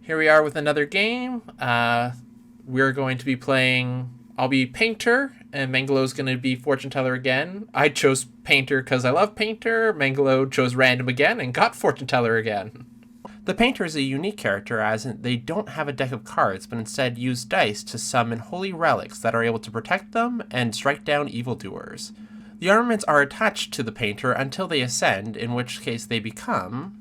Here we are with another game. We're going to be playing. I'll be Painter, and Mengluo's going to be Fortune Teller again. I chose Painter because I love Painter. Mengluo chose Random again and got Fortune Teller again. The Painter is a unique character as they don't have a deck of cards, but instead use dice to summon holy relics that are able to protect them and strike down evildoers. The armaments are attached to the Painter until they ascend, in which case they become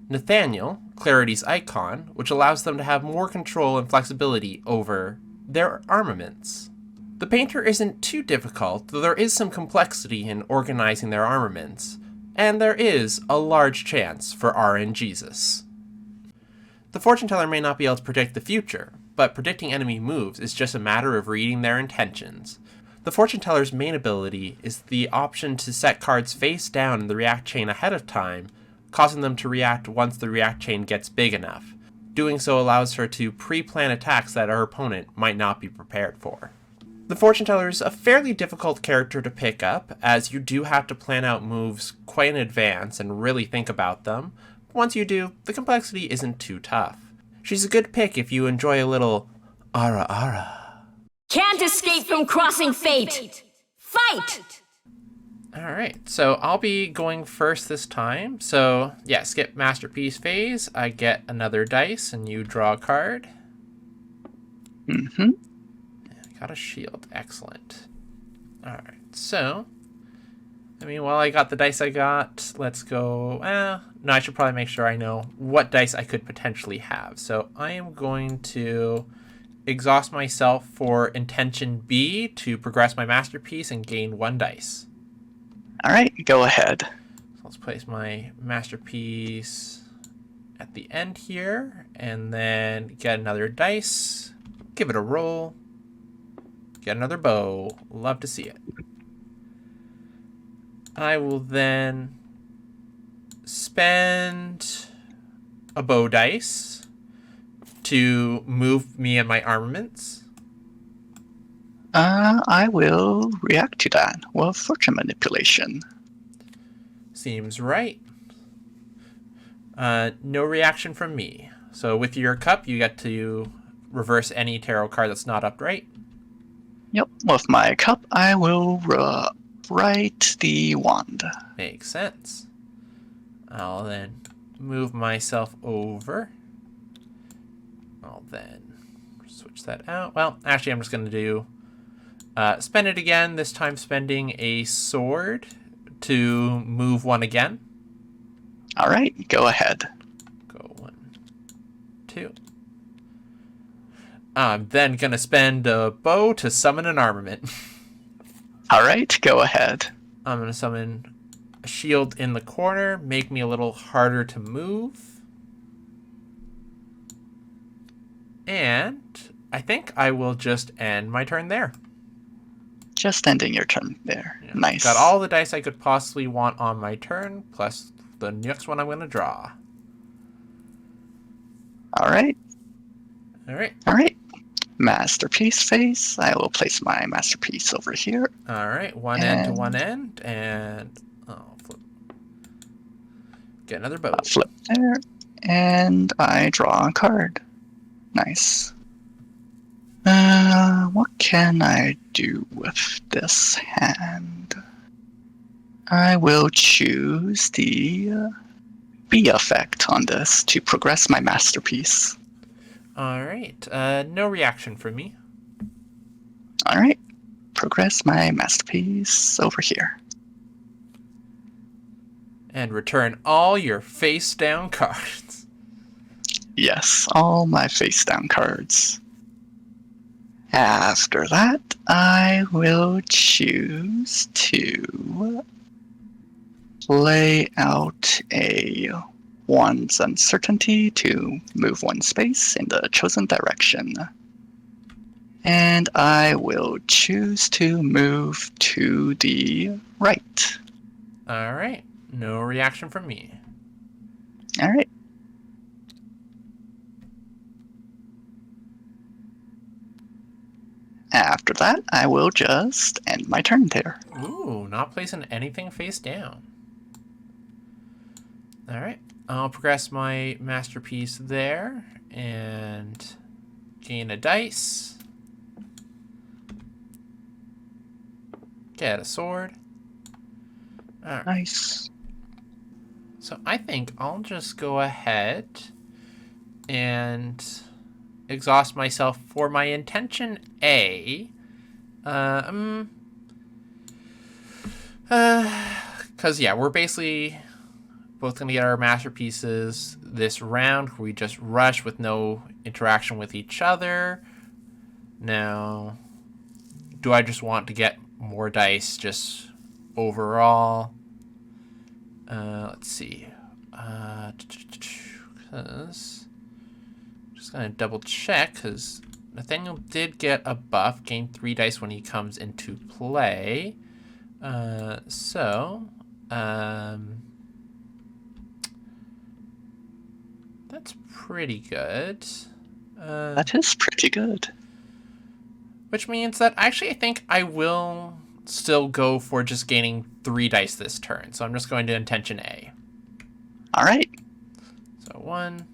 Nathaniel, Clarity's icon, which allows them to have more control and flexibility over their armaments. The Painter isn't too difficult, though there is some complexity in organizing their armaments, and there is a large chance for RNGesus. The Fortune Teller may not be able to predict the future, but predicting enemy moves is just a matter of reading their intentions. The Fortune Teller's main ability is the option to set cards face down in the react chain ahead of time, causing them to react once the react chain gets big enough. Doing so allows her to pre-plan attacks that her opponent might not be prepared for. The Fortune Teller is a fairly difficult character to pick up, as you do have to plan out moves quite in advance and really think about them. Once you do, the complexity isn't too tough. She's a good pick if you enjoy a little ara ara. Can't escape from crossing fate! Fight! Alright, so I'll be going first this time. So, yeah, skip Masterpiece phase. I get another dice, and you draw a card. Mm-hmm. I got a shield. Excellent. Alright, so, while I got the dice I got, let's go... no, I should probably make sure I know what dice I could potentially have. So, I am going to exhaust myself for Intention B to progress my Masterpiece and gain 1 dice. All right, go ahead. So let's place my Masterpiece at the end here, and then get another dice, give it a roll, get another bow. Love to see it. I will then spend a bow dice to move me and my armaments. I will react to that. Well, fortune manipulation. Seems right. No reaction from me. So with your cup, you get to reverse any tarot card that's not upright. Yep, with my cup, I will write the wand. Makes sense. I'll then move myself over. I'll then switch that out. Well, actually, I'm just going to do... spend it again, this time spending a sword to move 1 again. All right, go ahead. Go 1, 2. I'm then going to spend a bow to summon an armament. All right, go ahead. I'm going to summon a shield in the corner, make me a little harder to move. And I think I will just end my turn there. Just ending your turn there. Yeah. Nice. Got all the dice I could possibly want on my turn, plus the next one I'm going to draw. All right. All right. All right. Masterpiece phase. I will place my masterpiece over here. All right. One end to one end, and flip. Get another bow. Flip there, and I draw a card. Nice. What can I do with this hand? I will choose the B effect on this to progress my masterpiece. All right. No reaction from me. All right. Progress my masterpiece over here. And return all your face-down cards. Yes, all my face-down cards. After that, I will choose to lay out a one's uncertainty to move 1 space in the chosen direction. And I will choose to move to the right. All right. No reaction from me. All right. After that, I will just end my turn there. Ooh, not placing anything face down. All right. I'll progress my masterpiece there and gain a dice. Get a sword. All right. Nice. So I think I'll just go ahead and exhaust myself for my intention A. Because, yeah, we're basically both going to get our masterpieces this round. We just rush with no interaction with each other. Now, do I just want to get more dice just overall? Let's see. Because just going to double check, because Nathaniel did get a buff, gain 3 dice when he comes into play. That's pretty good. That is pretty good. Which means that actually I think I will still go for just gaining 3 dice this turn. So I'm just going to intention A. All right. So 1,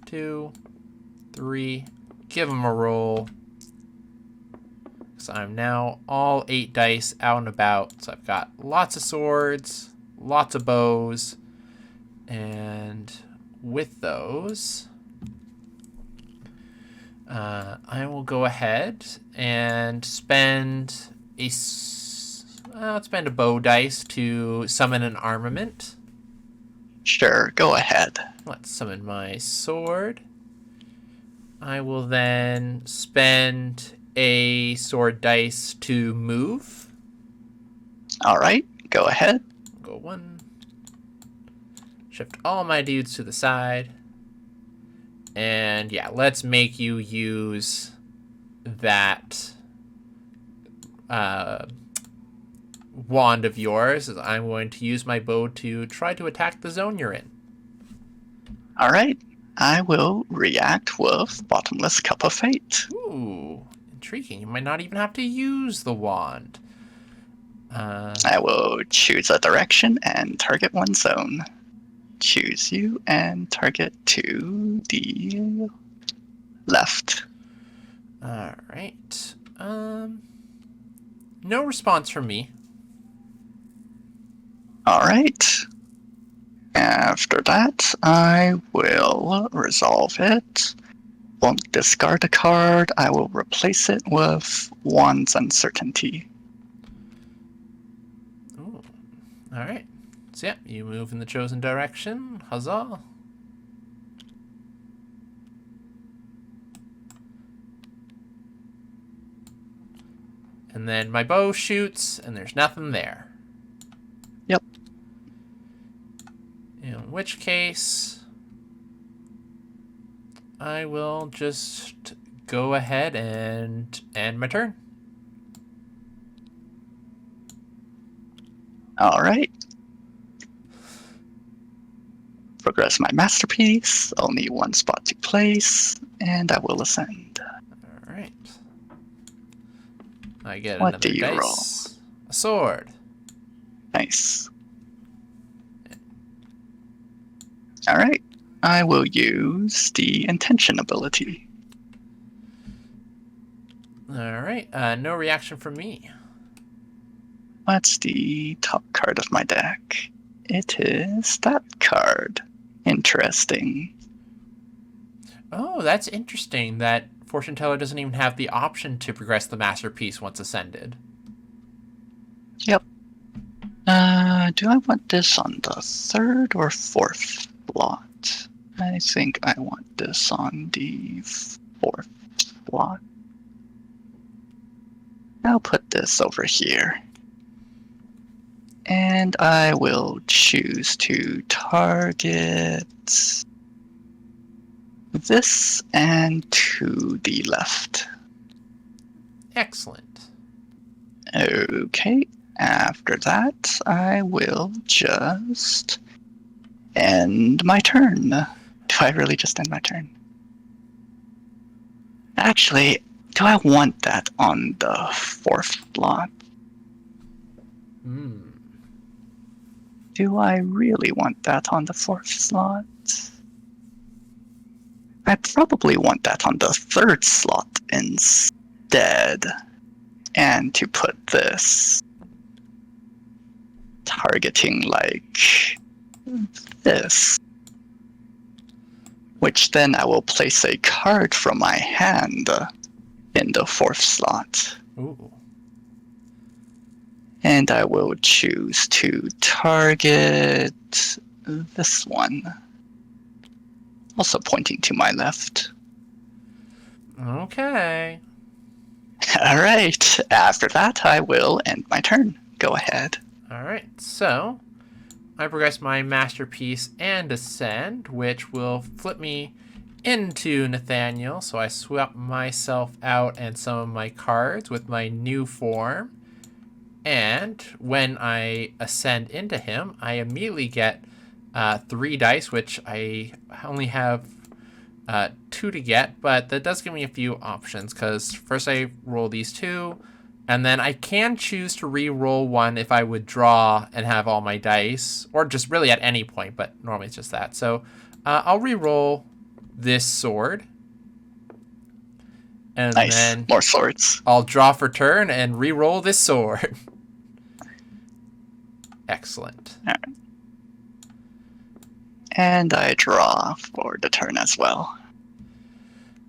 2, 3. Give him a roll. So I'm now all 8 dice out and about. So I've got lots of swords, lots of bows, and with those, I will go ahead and spend a bow dice to summon an armament. Sure, go ahead. Let's summon my sword. I will then spend a sword dice to move. All right, go ahead. Go 1. Shift all my dudes to the side. And yeah, let's make you use that wand of yours, as I'm going to use my bow to try to attack the zone you're in. All right, I will react with Bottomless Cup of Fate. Ooh, intriguing. You might not even have to use the wand. I will choose a direction and target one zone. Choose you and target to the left. All right. No response from me. All right. After that, I will resolve it. Won't discard a card. I will replace it with Wand's Uncertainty. Ooh. All right. So yeah, you move in the chosen direction. Huzzah. And then my bow shoots, and there's nothing there. Yep. In which case, I will just go ahead and end my turn. All right. Progress my masterpiece. Only 1 spot to place, and I will ascend. All right. I get What another do you dice. roll? A sword. Nice. All right. I will use the Intention ability. All right. No reaction from me. What's the top card of my deck? It is that card. Interesting. Oh, that's interesting that Fortune Teller doesn't even have the option to progress the masterpiece once ascended. Yep. Do I want this on the 3rd or 4th slot? I think I want this on the 4th slot. I'll put this over here. And I will choose to target this and to the left. Excellent. Okay, after that, I will just end my turn. Do I really just end my turn? Actually, do I want that on the 4th slot? Do I really want that on the 4th slot? I probably want that on the 3rd slot instead. And to put this targeting like this, which then I will place a card from my hand in the 4th slot. Ooh. And I will choose to target this one. Also pointing to my left. Okay. Alright, after that I will end my turn. Go ahead. Alright, so I progress my masterpiece and ascend, which will flip me into Nathaniel. So I swap myself out and some of my cards with my new form. And when I ascend into him, I immediately get 3 dice, which I only have 2 to get, but that does give me a few options, because first I roll these 2, and then I can choose to re-roll 1 if I would draw and have all my dice, or just really at any point, but normally it's just that. So I'll re-roll this sword. And nice. then More swords. I'll draw for turn and re-roll this sword. Excellent. All right. And I draw for the turn as well.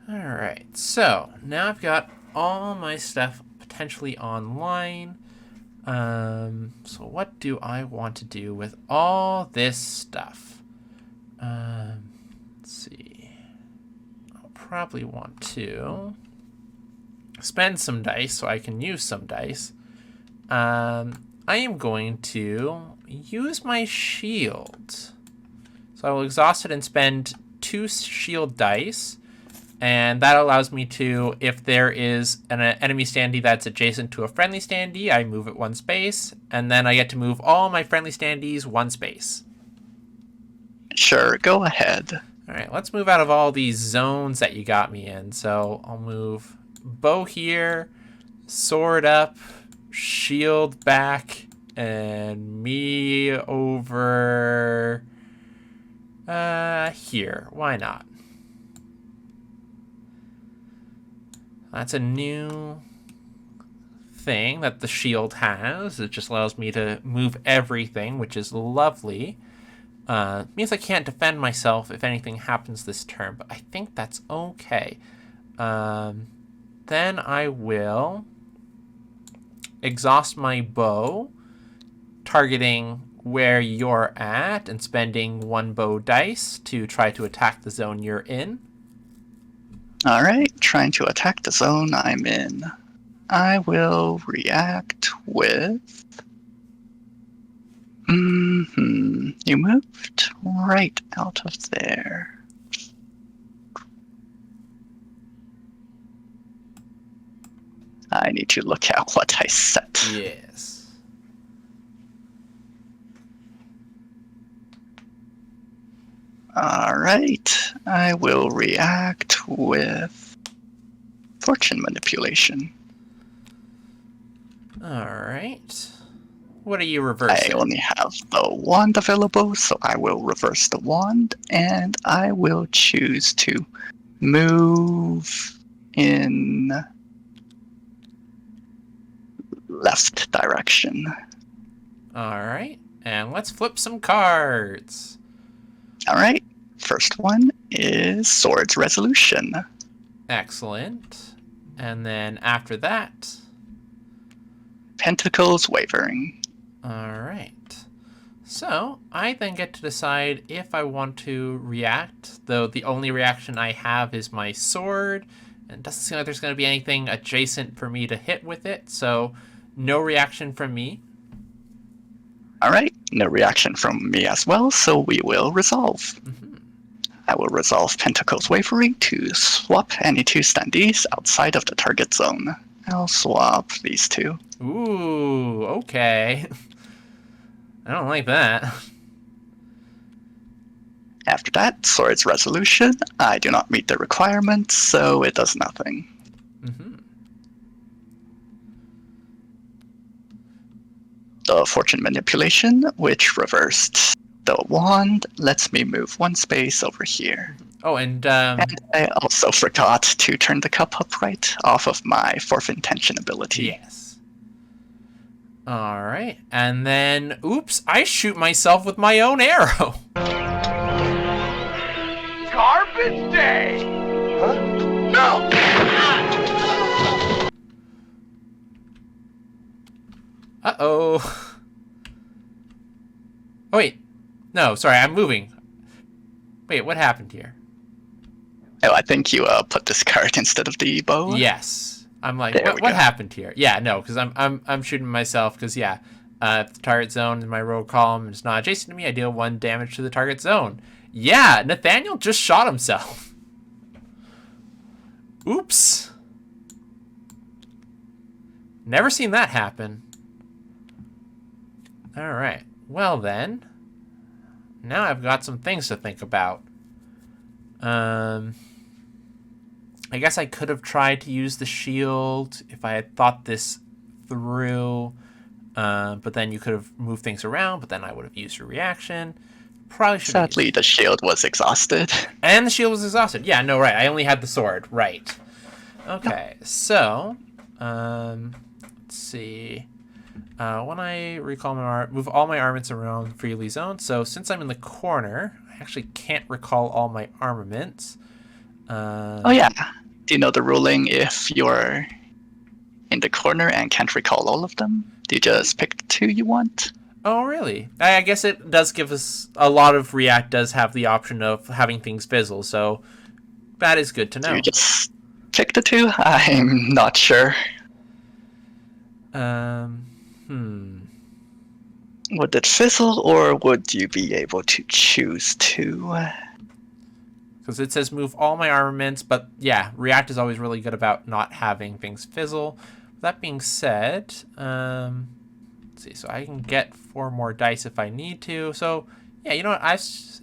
Alright, so now I've got all my stuff potentially online. So what do I want to do with all this stuff? Let's see. I'll probably want to spend some dice so I can use some dice. I am going to use my shield. So I will exhaust it and spend 2 shield dice. And that allows me to, if there is an enemy standee that's adjacent to a friendly standee, I move it 1 space. And then I get to move all my friendly standees 1 space. Sure, go ahead. All right, let's move out of all these zones that you got me in. So I'll move bow here, sword up, shield back, and me over here. Why not? That's a new thing that the shield has. It just allows me to move everything, which is lovely. Means I can't defend myself if anything happens this turn, but I think that's okay. Then I will exhaust my bow, targeting where you're at and spending 1 bow dice to try to attack the zone you're in. Alright, trying to attack the zone I'm in. I will react with... You moved right out of there. I need to look at what I set. Yes. Alright, I will react with fortune manipulation. Alright. What are you reversing? I only have the wand available, so I will reverse the wand, and I will choose to move in left direction. Alright, and let's flip some cards. Alright, first one is Swords Resolution. Excellent. And then after that... Pentacles Wavering. Alright. So, I then get to decide if I want to react, though the only reaction I have is my sword, and it doesn't seem like there's going to be anything adjacent for me to hit with it, so no reaction from me. Alright, no reaction from me as well, so we will resolve. Mm-hmm. I will resolve Pentacles Wavering to swap any 2 standees outside of the target zone. I'll swap these 2. Ooh, okay. I don't like that. After that, Swords Resolution. I do not meet the requirements, so it does nothing. Mm-hmm. the fortune manipulation, which reversed. The wand lets me move 1 space over here. Oh, and And I also forgot to turn the cup upright off of my Fourth Intention ability. yes. All right, and then oops, I shoot myself with my own arrow. Garbage day! Huh? No! Uh-oh. Oh, wait. No, sorry, I'm moving. Wait, what happened here? Oh, I think you put this card instead of the bow. Yes. I'm like, There we what go. happened here? Yeah, no, because I'm shooting myself because, yeah, if the target zone in my row column is not adjacent to me, I deal 1 damage to the target zone. Yeah, Nathaniel just shot himself. Oops. Never seen that happen. All right. Well, then. Now I've got some things to think about. I guess I could have tried to use the shield if I had thought this through. But then you could have moved things around, but then I would have used your reaction. Probably should have. Sadly, the shield was exhausted. And the shield was exhausted. Yeah, no, right. I only had the sword. Right. Okay, so, let's see. When I recall move all my armaments around freely zone. So since I'm in the corner, I actually can't recall all my armaments. Oh yeah. Do you know the ruling if you're in the corner and can't recall all of them? Do you just pick the 2 you want? Oh, really? I guess it does give us a lot of React does have the option of having things fizzle, so that is good to know. Do you just pick the 2? I'm not sure. Would it fizzle, or would you be able to choose to? Because it says move all my armaments, but yeah, React is always really good about not having things fizzle. That being said, let's see, so I can get 4 more dice if I need to. So yeah, you know what,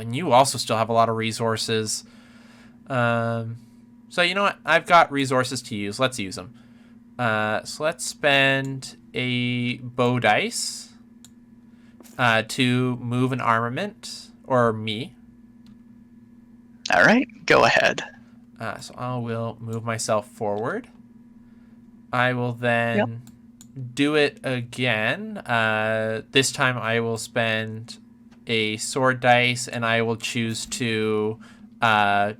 and you also still have a lot of resources. So you know what, I've got resources to use. Let's use them. So let's spend a bow dice to move an armament, or me. All right, go ahead. So I will move myself forward. I will then do it again. This time I will spend a sword dice, and I will choose to,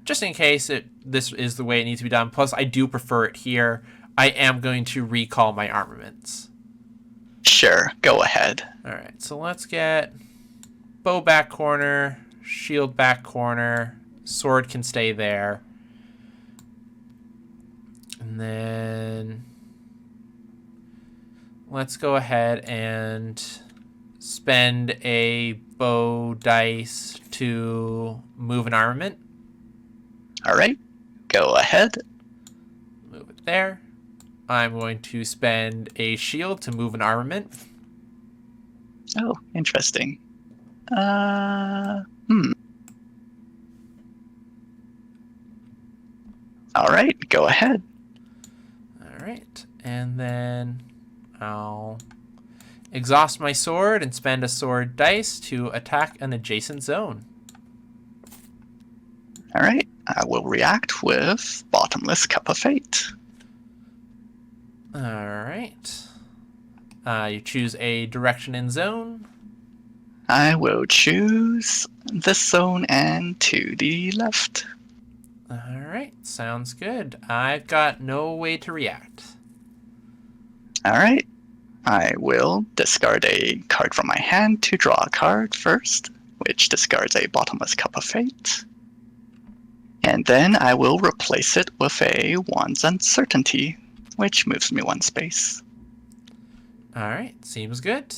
just in case this is the way it needs to be done. Plus, I do prefer it here. I am going to recall my armaments. Sure, go ahead. All right, so let's get bow back corner, shield back corner, sword can stay there. And then let's go ahead and spend a bow dice to move an armament. All right, go ahead. Move it there. I'm going to spend a shield to move an armament. Oh, interesting. All right, go ahead. All right, and then I'll exhaust my sword and spend a sword dice to attack an adjacent zone. All right, I will react with Bottomless Cup of Fate. All right. You choose a direction in zone. I will choose this zone and to the left. All right, sounds good. I've got no way to react. All right, I will discard a card from my hand to draw a card first, which discards a Bottomless Cup of Fate. And then I will replace it with a Wand's Uncertainty, which moves me 1 space. All right, seems good.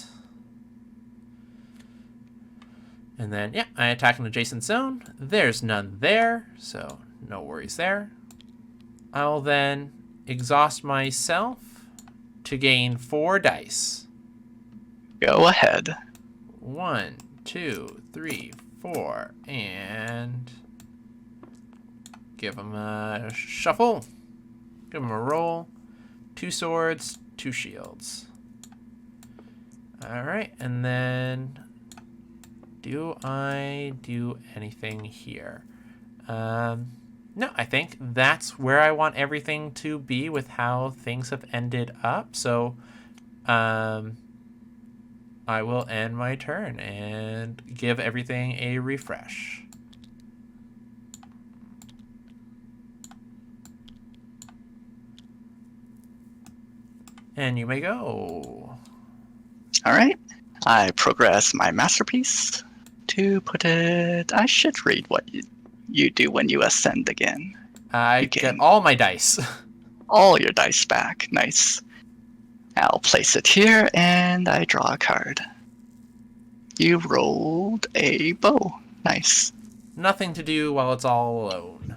And then, yeah, I attack an adjacent zone. There's none there, so no worries there. I'll then exhaust myself to gain 4 dice. Go ahead. 1, 2, 3, 4, and give him a shuffle. Give him a roll. 2 swords, 2 shields. All right, and then do I do anything here? No, I think that's where I want everything to be with how things have ended up. So I will end my turn and give everything a refresh. And you may go. All right. I progress my masterpiece to put it. I should read what you do when you ascend again. I You get gain all my dice. all your dice back. Nice. I'll place it here and I draw a card. You rolled a bow. Nice. Nothing to do while it's all alone.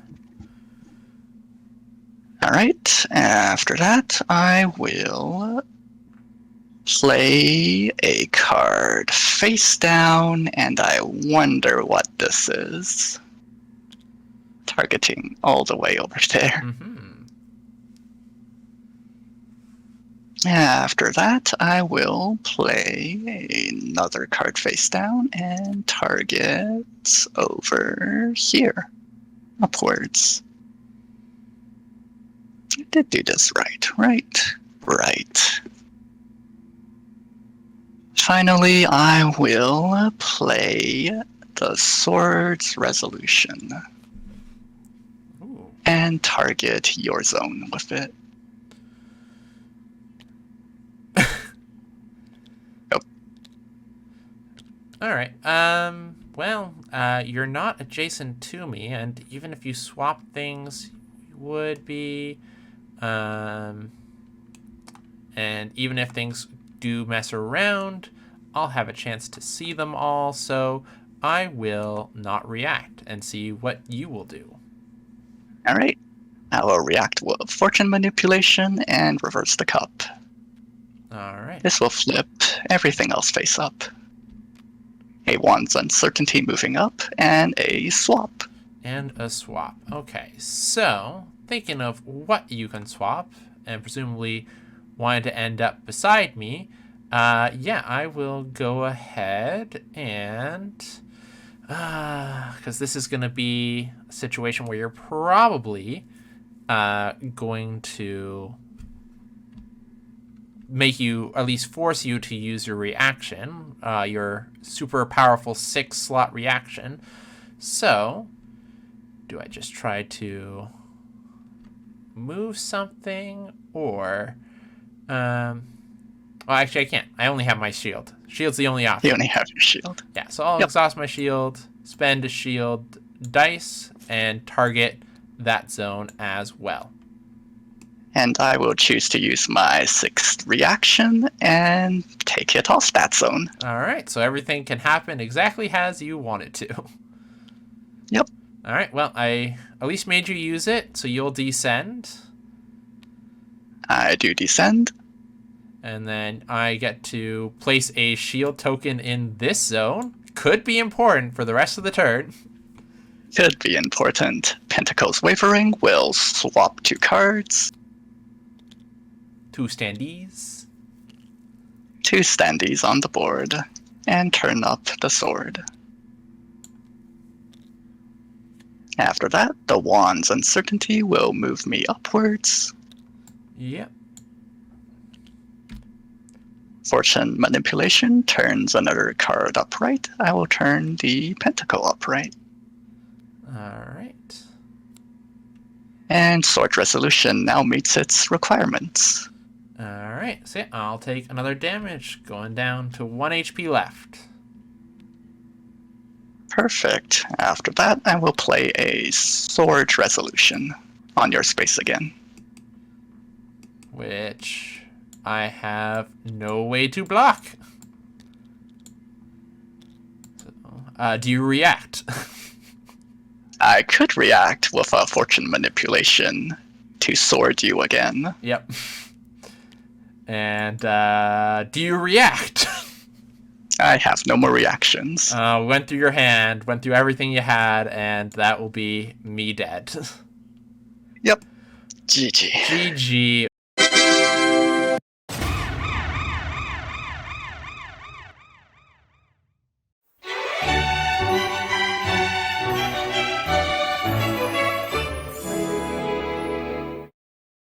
All right. After that, I will play a card face down, and I wonder what this is. Targeting all the way over there. Mm-hmm. After that, I will play another card face down and target over here, upwards. I did do this right. Finally, I will play the Sword's Resolution Ooh. and target your zone with it. All right. Well, you're not adjacent to me, and even if you swap things, you would be. And even if things do mess around, I'll have a chance to see them all, so I will not react and see what you will do. All right. I will react with Fortune Manipulation and reverse the cup. All right. This will flip everything else face up. A Wand's Uncertainty moving up, and a swap. And a swap. Okay, so thinking of what you can swap, and presumably wanting to end up beside me, yeah, I will go ahead and, because this is going to be a situation where you're probably going to make you, at least force you to use your reaction, your super powerful 6-slot reaction. So, do I just try to move something, or well, actually I can't. I only have my shield. Shield's the only option. You only have your shield. Yeah, so I'll exhaust my shield, spend a shield dice, and target that zone as well. And I will choose to use my 6th reaction and take it off that zone. All right, so everything can happen exactly as you want it to. Yep. All right, well, I at least made you use it, so you'll descend. I do descend. And then I get to place a shield token in this zone. Could be important for the rest of the turn. Could be important. Pentacles Wavering will swap 2 cards. 2 standees. 2 standees on the board. And turn up the sword. After that, the Wand's Uncertainty will move me upwards. Yep. Fortune Manipulation turns another card upright. I will turn the Pentacle upright. Alright. And Sword Resolution now meets its requirements. Alright, so yeah, I'll take another damage, going down to 1 HP left. Perfect. After that, I will play a Sword Resolution on your space again. Which I have no way to block. So, do you react? I could react with a Fortune Manipulation to sword you again. Yep. And do you react? I have no more reactions. Went through your hand, went through everything you had, and that will be me dead. Yep. GG. GG.